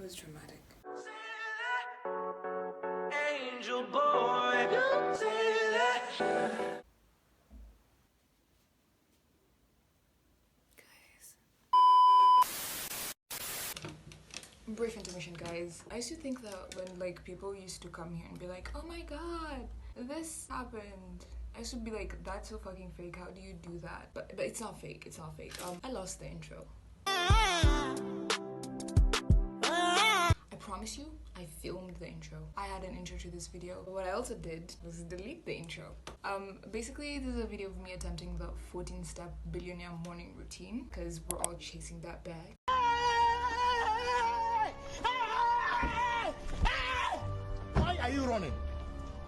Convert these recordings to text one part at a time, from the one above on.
was dramatic. Angel boy, you say that. Brief intermission, guys. I used to think that when like people used to come here and be like, oh my god, this happened, I used to be like, that's so fucking fake, how do you do that? But it's not fake, it's not fake. I lost the intro. I promise you, I filmed the intro. I had an intro to this video, but what I also did was delete the intro. Basically, this is a video of me attempting the 14-step billionaire morning routine, because we're all chasing that bag. Why are you running?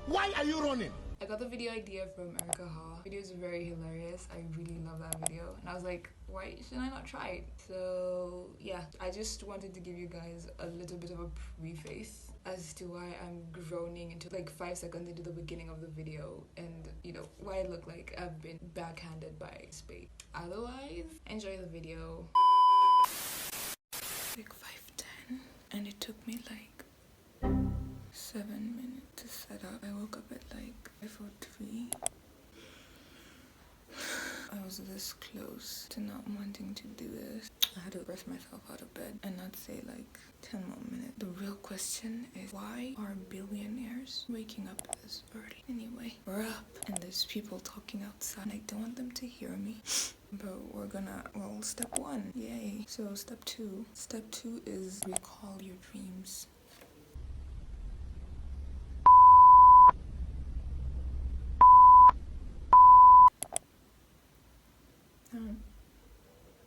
Why are you running? I got the video idea from Erica Ha. The video is very hilarious. I really love that video. And I was like, why should I not try it? So yeah, I just wanted to give you guys a little bit of a preface as to why I'm groaning into like 5 seconds into the beginning of the video, and you know, why I look like I've been backhanded by space. Otherwise, enjoy the video. Like 5:10, and it took me like 7 minutes to set up. I woke up at like 5:03. I was this close to not wanting to do this. I had to rush myself out of bed and not say like 10 more minutes. The real question is, why are billionaires waking up this early? Anyway, we're up and there's people talking outside. I don't want them to hear me. But we're gonna, well, step 1, yay. So step 2. Step 2 is recall your dreams.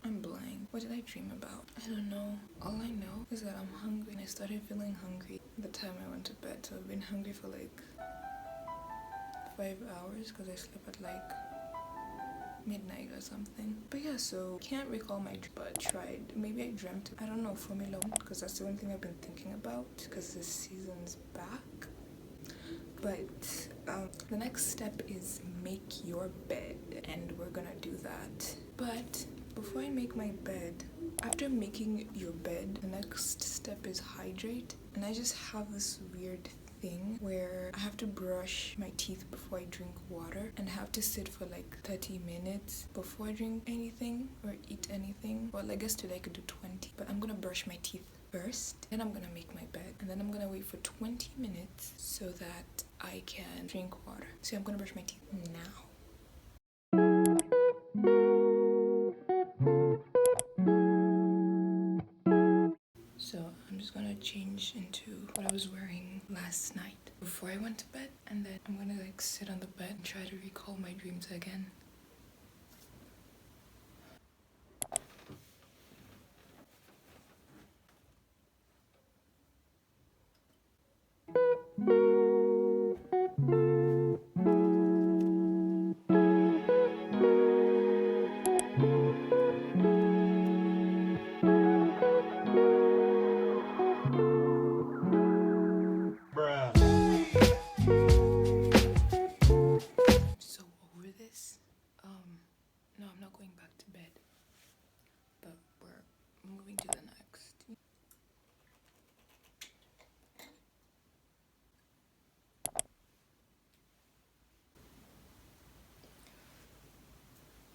I'm blank. What did I dream about? I don't know. All I know is that I'm hungry, and I started feeling hungry the time I went to bed. So I've been hungry for like 5 hours because I slept at like midnight or something. But yeah, so can't recall my dream, but tried. Maybe I dreamt, I don't know, Formula 1, because that's the only thing I've been thinking about because this season's back. But the next step is make your bed, and we're gonna do that. But before I make my bed, after making your bed, the next step is hydrate. And I just have this weird thing where I have to brush my teeth before I drink water, and I have to sit for like 30 minutes before I drink anything or eat anything. Well, I guess today I could do 20, but I'm gonna brush my teeth first, then I'm gonna make my bed, and then I'm gonna wait for 20 minutes so that I can drink water. So I'm gonna brush my teeth now. So I'm just gonna change into what I was wearing last night before I went to bed, and then I'm gonna like sit on the bed and try to recall my dreams again. No, I'm not going back to bed, but we're moving to the next.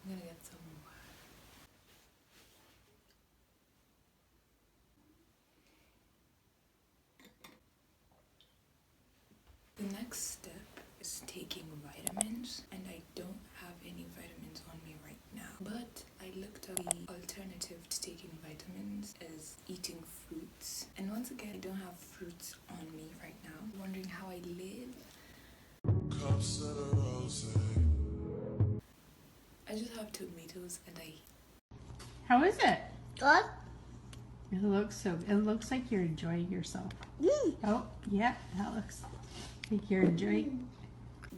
I'm gonna get some water. The next step is taking vitamins, and I don't have any vitamins on me right now, but I looked up the alternative to taking vitamins is eating fruits, and once again I don't have fruits on me right now. I'm wondering how I live. I just have tomatoes and I... How is it? Good. It looks like you're enjoying yourself. Oh, yeah, that looks like you're enjoying.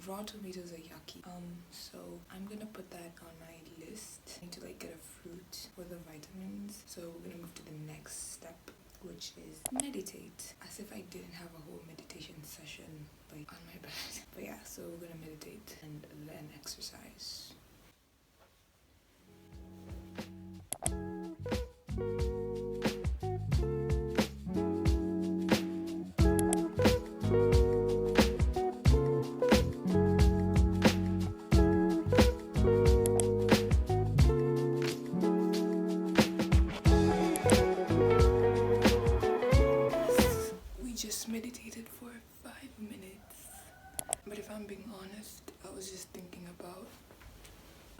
Raw tomatoes are yucky. So I'm gonna put that on my list. I need to like get a fruit for the vitamins. So we're gonna move to the next step, which is meditate. As if I didn't have a whole meditation session like on my bed. But yeah, so we're gonna meditate and then exercise.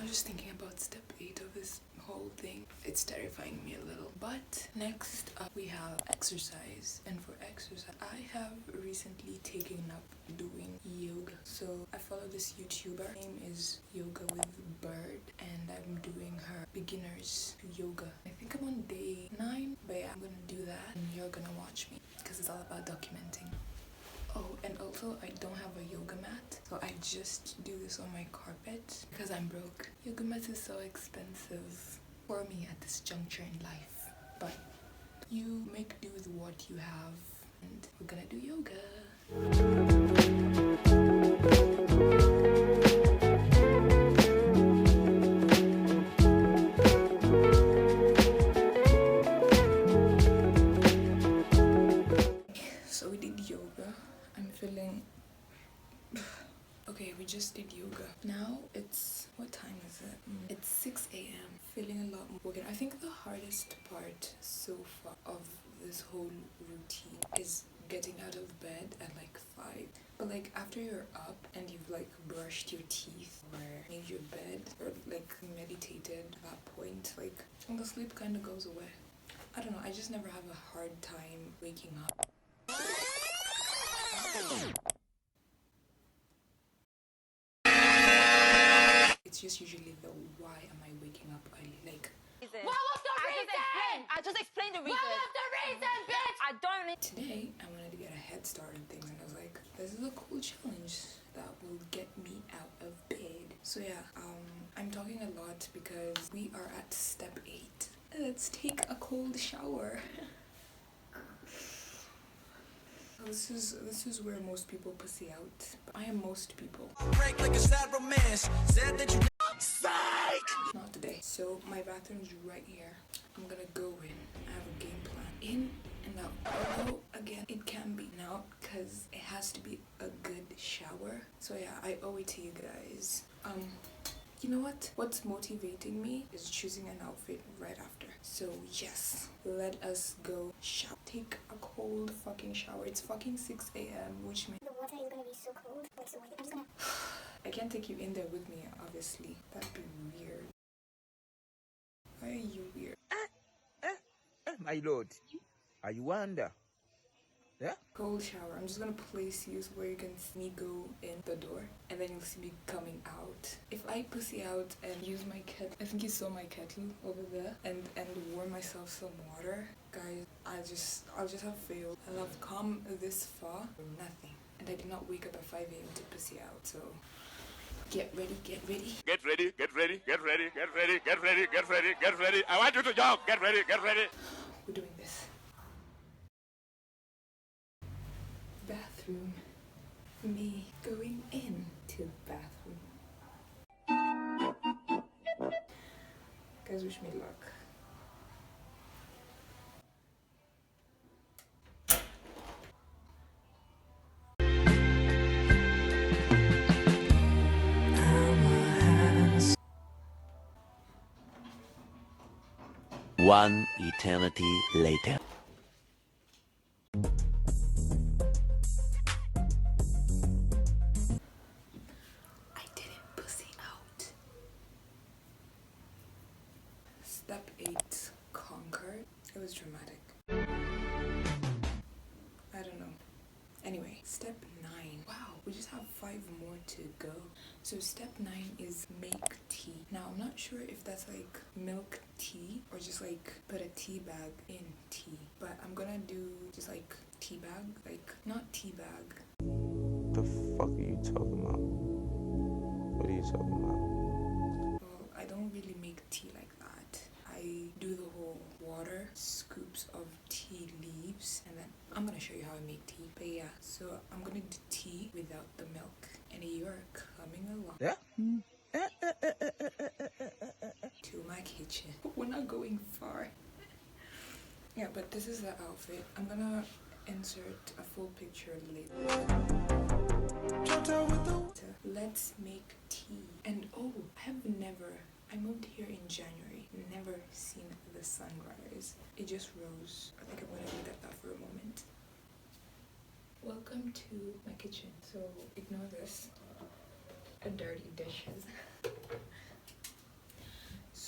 was just thinking about step 8 of this whole thing. It's terrifying me a little. But next up we have exercise. And for exercise, I have recently taken up doing yoga. So I follow this YouTuber. Her name is Yoga with Bird, and I'm doing her beginners to yoga. I think I'm on day 9, but yeah, I'm gonna do that and you're gonna watch me because it's all about documenting. Oh, and also I don't have a yoga mat, so I just do this on my carpet because I'm broke. Yoga mat is so expensive for me at this juncture in life, but you make do with what you have, and we're gonna do yoga. So we did yoga. I'm feeling okay. We just did yoga. Now it's, what time is it? It's 6 a.m. Feeling a lot more broken. I think the hardest part so far of this whole routine is getting out of bed at like 5. But like after you're up and you've like brushed your teeth or made your bed or like meditated at that point, like the sleep kind of goes away. I don't know. I just never have a hard time waking up. It's just usually the why am I waking up early? Like, What was the reason? I just explained the reason. What was the reason, bitch? I don't need. today I wanted to get a head start on things, and I was like, this is a cool challenge that will get me out of bed. So yeah, I'm talking a lot because we are at step 8. Let's take a cold shower. This is where most people pussy out. I am most people. Break like a sad romance. Said that you psych. Not today. So my bathroom's right here. I'm gonna go in. I have a game plan. In and out. Although again, it can be now because it has to be a good shower. So yeah, I owe it to you guys. You know what? What's motivating me is choosing an outfit right after. So yes, let us go shower. Take a cold fucking shower. It's fucking 6 a.m. which means the water is gonna be so cold. Like, so I'm just gonna. I can't take you in there with me, obviously. That'd be weird. Why are you weird? My lord, are you under? Yeah? Cold shower. I'm just gonna place you so where you can see me go in the door, and then you'll see me coming out. If I pussy out and use my kettle, I think you saw my kettle over there, and warm myself some water, guys, I'll just have failed. I'll have come this far from nothing, and I did not wake up at 5 a.m. to pussy out. So get ready, get ready. Get ready, get ready, get ready, get ready, get ready, get ready, get ready. I want you to jog. Get ready, get ready. We're doing this. Bathroom. Me going in to the bathroom. Guys, wish me luck. One eternity later. I didn't pussy out. Step 8 conquered. It was dramatic. I don't know. Anyway, step 9. Wow, we just have 5 more to go. So step 9 is make tea. Now I'm not sure if that's like milk tea or just like put a tea bag in tea. But I'm gonna do just like tea bag, like not tea bag. The fuck are you talking about? What are you talking about? Well, I don't really make tea like that. I do the whole water, scoops of tea leaves, and then I'm gonna show you how I make tea. But yeah, so I'm gonna do tea without the milk, and you're coming along. Yeah? To my kitchen. We're not going far. Yeah, but this is the outfit. I'm gonna insert a full picture later. Let's make tea. And oh, I moved here in January, never seen the sunrise. It just rose. I think I'm gonna look at that for a moment. Welcome to my kitchen. So ignore this. Dirty dishes.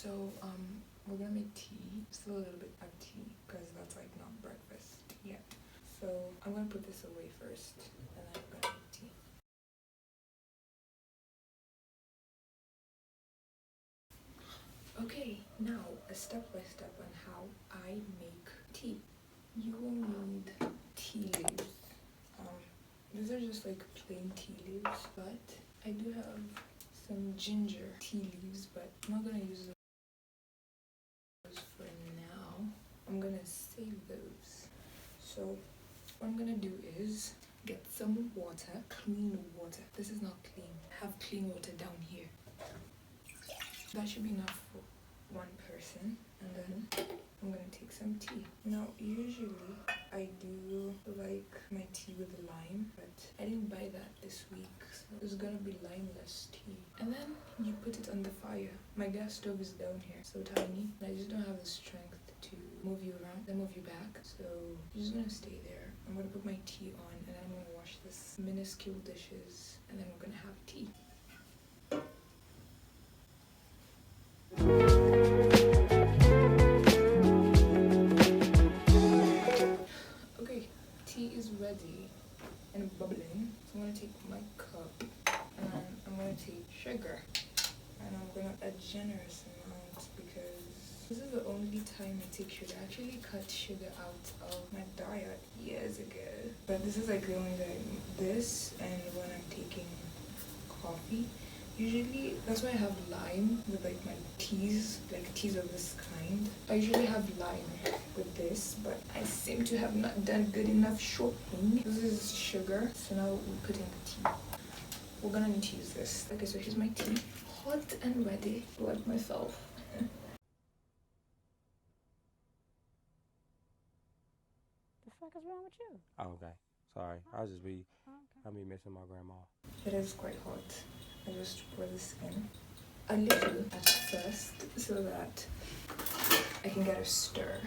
So we're gonna make tea. Still a little bit of tea because that's like not breakfast yet. So I'm gonna put this away first, and then I'm gonna make tea. Okay, now a step by step on how I make tea. You will need tea leaves. These are just like plain tea leaves, but I do have some ginger tea leaves, but I'm not gonna use those for now. I'm gonna save those. So what I'm gonna do is get some water, clean water. This is not clean. I have clean water down here. That should be enough for one person. And then I'm gonna take some tea. Now usually I do like my tea with lime, but I didn't buy that this week, so it's gonna be limeless tea. And then you put it on the fire. My gas stove is down here, so tiny, and I just don't have the strength to move you around, then move you back. So you're just gonna stay there. I'm gonna put my tea on, and then I'm gonna wash this minuscule dishes, and then we're gonna have tea. Okay, tea is ready and bubbling. So I'm gonna take my cup, and then I'm gonna take sugar, and I'm gonna add a generous amount because this is the only time I take sugar. I actually cut sugar out of my diet years ago, but this is like the only time. This and when I'm taking coffee. Usually, that's why I have lime with like my teas, like teas of this kind. I usually have lime with this, but I seem to have not done good enough shopping. This is sugar, so now we're putting the tea. We're gonna need to use this. Okay, so here's my tea. Hot and ready, like myself. The fuck is wrong with you? Oh, okay. Sorry. I be missing my grandma. It is quite hot. I just pour this in a little at first so that I can get a stir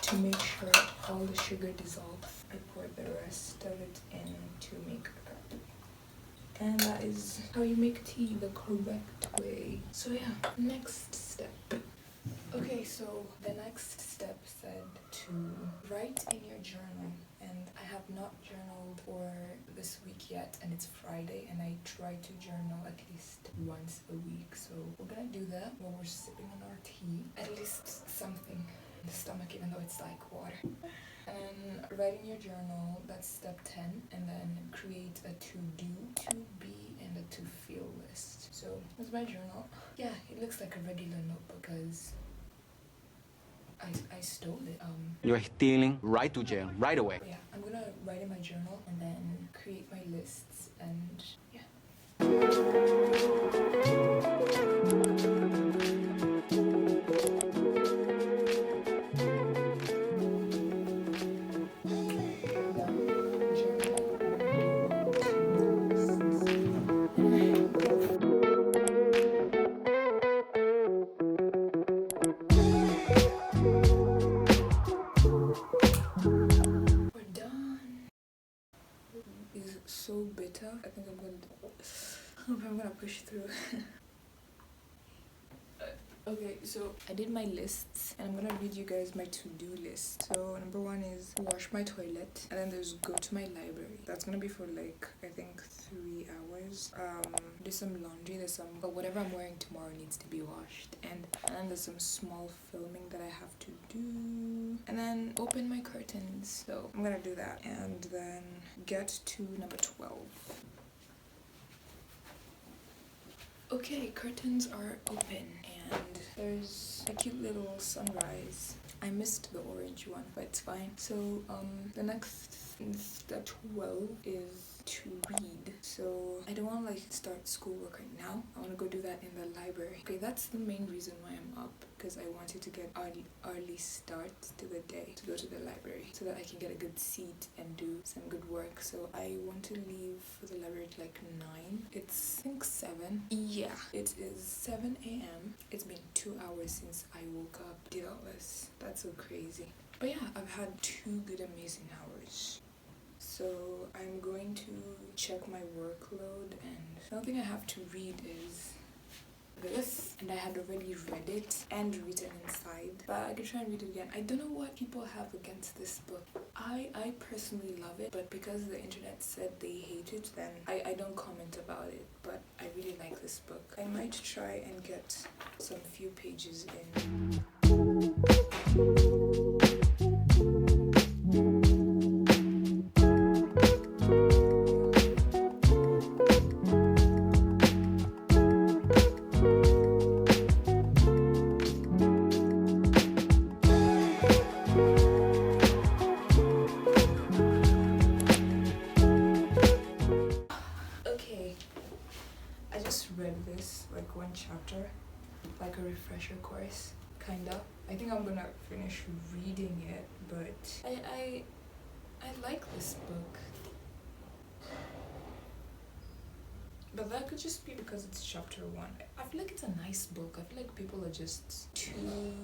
to make sure all the sugar dissolves. I pour the rest of it in to make a cup. And that is how you make tea the correct way. So yeah, next step. Okay, so the next step said to write in your journal, and I have not journaled for this week yet, and it's Friday, and I try to journal at least once a week, so we're gonna do that while we're sipping on our tea. At least something in the stomach, even though it's like water. And write in your journal, that's step 10, and then create a to-do, to-be, and a to-feel list. So that's my journal. Yeah, it looks like a regular notebook because I stole it. You're stealing, right to jail, right away. Yeah, I'm gonna write in my journal and then create my lists, and yeah. So bitter. I think I'm gonna push through. Okay, so I did my lists, and I'm gonna read you guys my to-do list. So number 1 is wash my toilet, and then there's go to my library. That's gonna be for like I think 3 hours. Do some laundry. There's some, but whatever I'm wearing tomorrow needs to be washed, and then there's some small filming that I have to do, and then open my curtains. So I'm gonna do that, and then get to number 12. Okay, curtains are open, and there's a cute little sunrise. I missed the orange one, but it's fine. So the next step 12 is to read. So I don't want to like start schoolwork right now. I want to go do that in the library. Okay, that's the main reason why I'm up, because I wanted to get early start to the day to go to the library so that I can get a good seat and do some good work. So I want to leave for the library at like 9. It's I think 7. Yeah, it is 7 a.m. It's been 2 hours since I woke up. Did all this. That's so crazy. But yeah, I've had 2 good amazing hours. So I'm going to check my workload, and the only thing I have to read is this, and I had already read it and written inside, but I could try and read it again. I don't know what people have against this book. I personally love it, but because the internet said they hate it, then I don't comment about it. But I really like this book. I might try and get some few pages in. Read this like one chapter, like a refresher course, kinda. I think I'm gonna finish reading it, but I like this book. But that could just be because it's chapter 1. I feel like it's a nice book. I feel like people are just too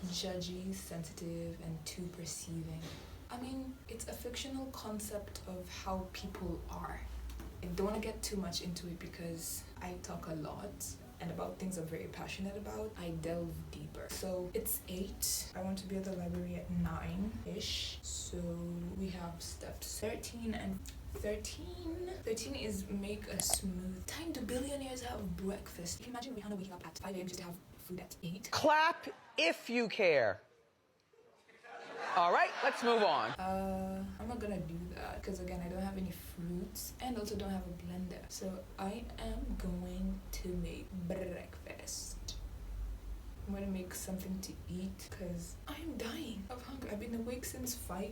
judgy, sensitive, and too perceiving. I mean, it's a fictional concept of how people are. I don't want to get too much into it because I talk a lot, and about things I'm very passionate about, I delve deeper. So it's 8. I want to be at the library at 9-ish. So we have steps 13 and 13. 13 is make a smooth. Time do billionaires have breakfast? Can you imagine Rihanna waking up at 5 a.m. just to have food at 8? Clap if you care. All right, let's move on. I'm not gonna do that because again, I don't have any fruits and also don't have a blender. So I am going to make breakfast. I'm gonna make something to eat because I'm dying of hunger. I've been awake since 5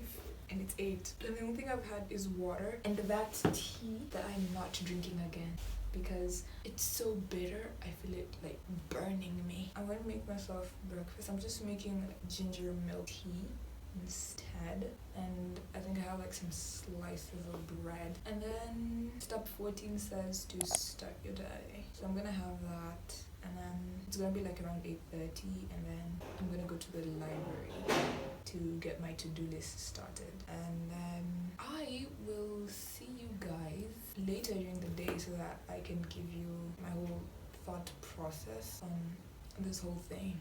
and it's 8. And the only thing I've had is water and that tea that I'm not drinking again because it's so bitter. I feel it like burning me. I'm gonna make myself breakfast. I'm just making like ginger milk tea instead, and I think I have like some slices of bread. And then step 14 says to start your day, so I'm gonna have that, and then it's gonna be like around 8:30, and then I'm gonna go to the library to get my to-do list started, and then I will see you guys later during the day so that I can give you my whole thought process on this whole thing.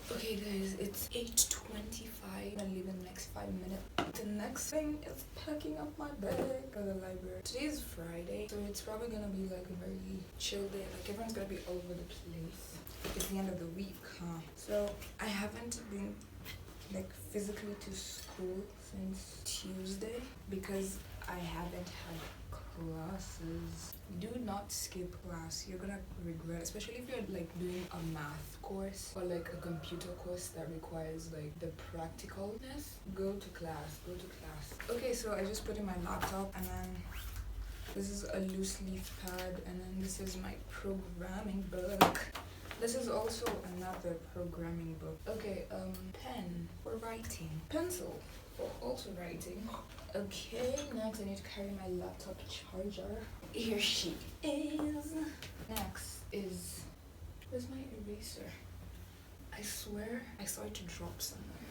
Okay guys, it's 8:25. I'm gonna leave in the next 5 minutes. The next thing is packing up my bag for the library. Today is Friday, so it's probably gonna be like a very chill day. Like everyone's gonna be all over the place. It's the end of the week, huh? So I haven't been like physically to school since Tuesday because I haven't had classes. Do not skip class. You're gonna regret it, especially if you're like doing a math course or like a computer course that requires like the practicalness. Go to class. Okay, so I just put in my laptop, and then this is a loose leaf pad, and then this is my programming book. This is also another programming book. Okay, pen for writing, pencil for also writing. Okay, next I need to carry my laptop charger. Here she is. Next is, where's my eraser? I swear I saw it drop somewhere.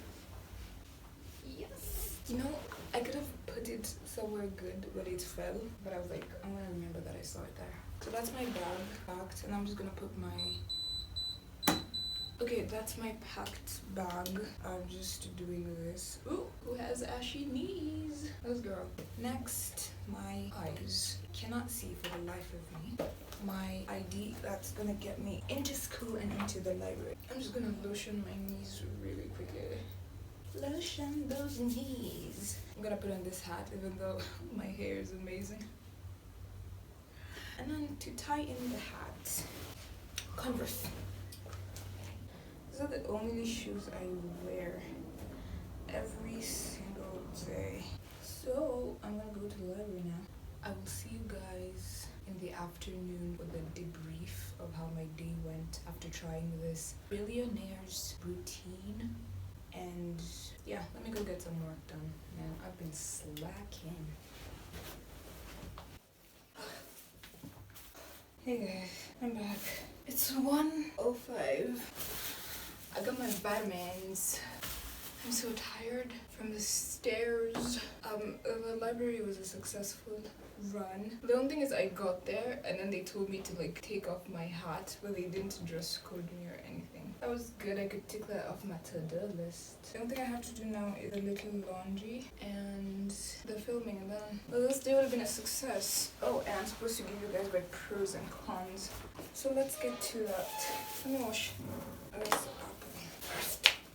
Yes. You know, I could have put it somewhere good, but it fell. But I was like, I'm gonna remember that I saw it there. So that's my bag packed, and I'm just gonna put my... Okay, that's my packed bag. I'm just doing this. Ooh, who has ashy knees? This girl. Next, my eyes. Cannot see for the life of me. My ID that's gonna get me into school and into the library. I'm just gonna lotion my knees really quickly. Lotion those knees. I'm gonna put on this hat even though my hair is amazing. And then to tie in the hat, Converse. These are the only shoes I wear every single day. So I'm gonna go to the library now. I will see you guys in the afternoon with a debrief of how my day went after trying this Billionaire's routine. And yeah, let me go get some work done. Man, I've been slacking. Hey guys, I'm back. It's 1:05. I got my vitamins. I'm I'm so tired from the stairs. The library was a successful run. The only thing is I got there and then they told me to like take off my hat, but they didn't dress code me or anything. That was good. I could tick that off my to-do list. The only thing I have to do now is a little laundry and the filming, and then this day would have been a success. Oh, and I'm supposed to give you guys my pros and cons. So let's get to that. Let me wash this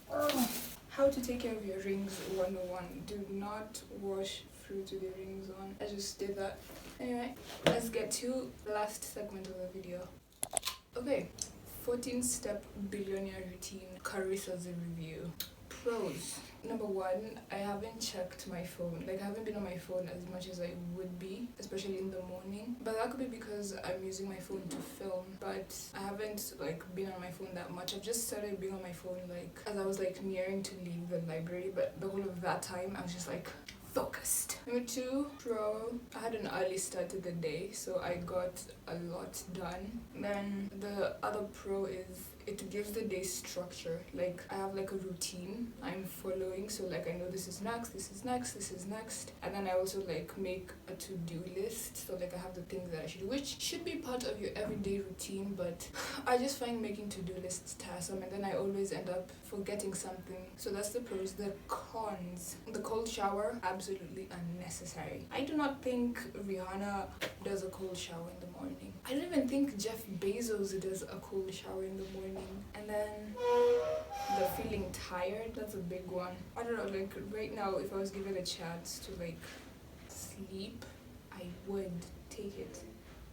properly. How to take care of your rings 101. Do not wash fruit with your rings on. I just did that. Anyway, let's get to the last segment of the video. Okay, 14-step billionaire routine. Carissa's review. Pros. Number 1, I haven't checked my phone. Like, I haven't been on my phone as much as I would be, especially in the morning. But that could be because I'm using my phone to film. But I haven't, like, been on my phone that much. I've just started being on my phone, like, as I was, like, nearing to leave the library. But the whole of that time, I was just, like, focused. Number 2, pro. I had an early start to the day, so I got a lot done. Then the other pro is it gives the day structure. Like, I have like a routine I'm following, so like I know this is next, this is next, this is next, and then I also like make a to-do list, so like I have the things that I should do, which should be part of your everyday routine, but I just find making to-do lists tiresome, and then I always end up forgetting something. So that's the pros. The cons. The cold shower, absolutely unnecessary. I do not think Rihanna does a cold shower in the morning. I don't even think Jeff Bezos does a cold shower in the morning. And then the feeling tired, that's a big one. I don't know, like right now, if I was given a chance to like sleep, I would take it.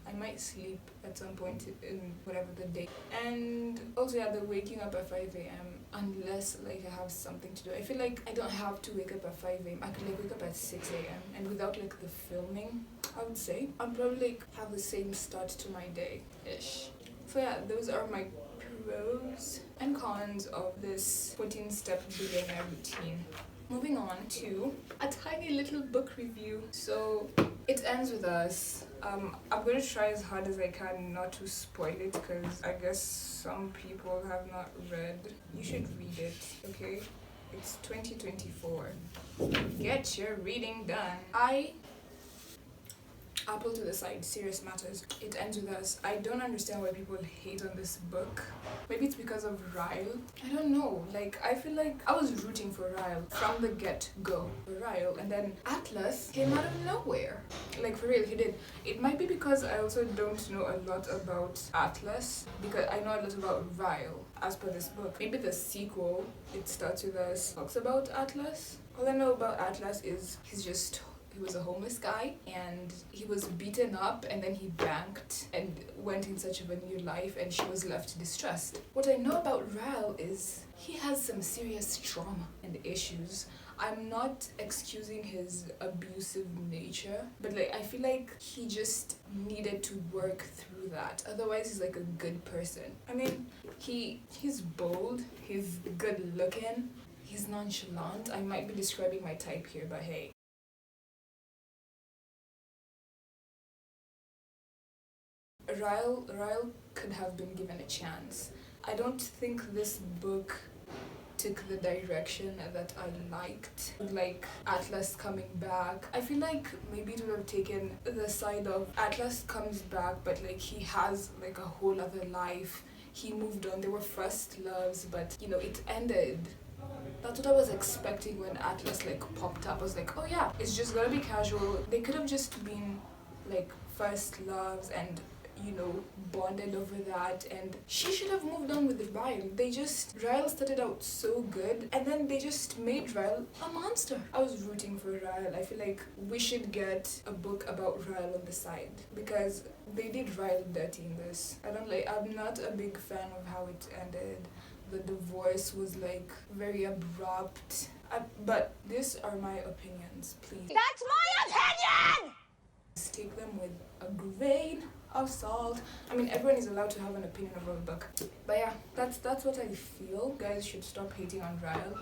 I might sleep at some point in whatever the day. And also, yeah, the waking up at 5 a.m. unless like I have something to do. I feel like I don't have to wake up at 5 a.m. I could like wake up at 6 a.m. and without like the filming, I would say I'd probably like have the same start to my day-ish. So yeah, those are my pros and cons of this 14-step billionaire routine. Moving on to a tiny little book review. So it ends with us. I'm going to try as hard as I can not to spoil it, because I guess some people have not read. You should read it, okay? It's 2024. Get your reading done. Apple to the side, serious matters. It ends with us. I don't understand why people hate on this book. Maybe it's because of Ryle. I don't know. Like, I feel like I was rooting for Ryle from the get-go. Ryle, and then Atlas came out of nowhere. Like, for real, he did. It might be because I also don't know a lot about Atlas, because I know a lot about Ryle as per this book. Maybe the sequel, It Starts With Us, talks about Atlas. All I know about Atlas is he was a homeless guy and he was beaten up, and then he banked and went in search of a new life, and she was left distressed. What I know about Ryle is he has some serious trauma and issues. I'm not excusing his abusive nature, but like I feel like he just needed to work through that. Otherwise, he's like a good person. I mean, he's bold, he's good looking, he's nonchalant. I might be describing my type here, but hey. Ryle could have been given a chance. I don't think this book took the direction that I liked. Like Atlas coming back, I feel like maybe it would have taken the side of Atlas comes back, but like he has like a whole other life. He moved on. They were first loves, but you know, it ended. That's what I was expecting when Atlas like popped up. I was like, oh yeah, it's just gonna be casual. They could have just been like first loves and, you know, bonded over that, and she should have moved on with Ryle. Ryle started out so good, and then they just made Ryle a monster. I was rooting for Ryle. I feel like we should get a book about Ryle on the side, because they did Ryle dirty in this. I'm not a big fan of how it ended. The divorce was like very abrupt. But these are my opinions, please. That's my opinion! Take them with a grain of salt. I mean, everyone is allowed to have an opinion about a book. But yeah, that's what I feel. Guys should stop hating on Ryle.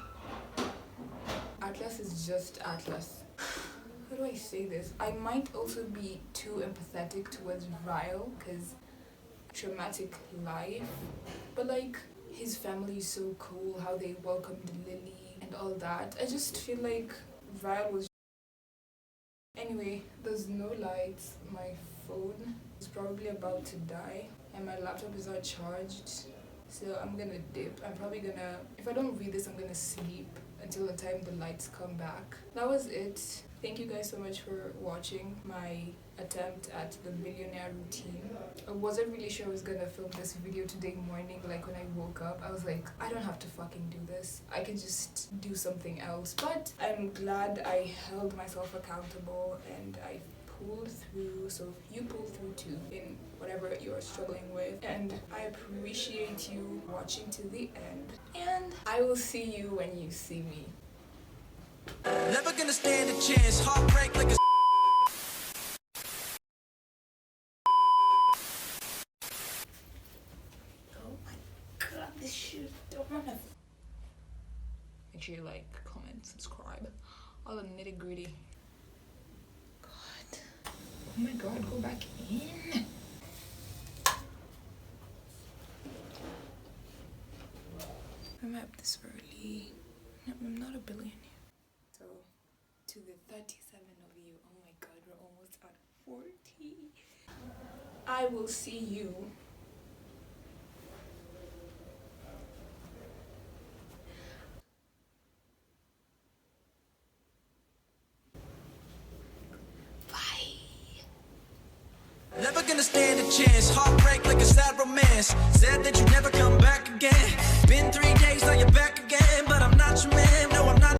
Atlas is just Atlas. How do I say this? I might also be too empathetic towards Ryle, because traumatic life. But like, his family is so cool, how they welcomed Lily and all that. I just feel like Vile was... Anyway, there's no lights. My phone is probably about to die and my laptop is not charged, so I'm gonna dip. I'm probably gonna, if I don't read this, I'm gonna sleep until the time the lights come back. That was it. Thank you guys so much for watching my attempt at the billionaire routine. I wasn't really sure I was gonna film this video today morning. Like when I woke up, I was like, I don't have to fucking do this. I can just do something else. But I'm glad I held myself accountable and I pulled through. So if you pull through too in whatever you're struggling with, and I appreciate you watching to the end, and I will see you when you see me. Never gonna stand a chance. Heartbreak like a... Oh my god, this shit don't wanna... Make sure you like, comment, subscribe, all the nitty gritty. God, oh my god, go back in. I'm up this early. I'm not a billionaire. So, to the 37 of you, oh my god, we're almost at 40. I will see you Never gonna stand a chance. Heartbreak like a sad romance. Said that you'd never come back again. Been 3 days, now you're back again. But I'm not your man.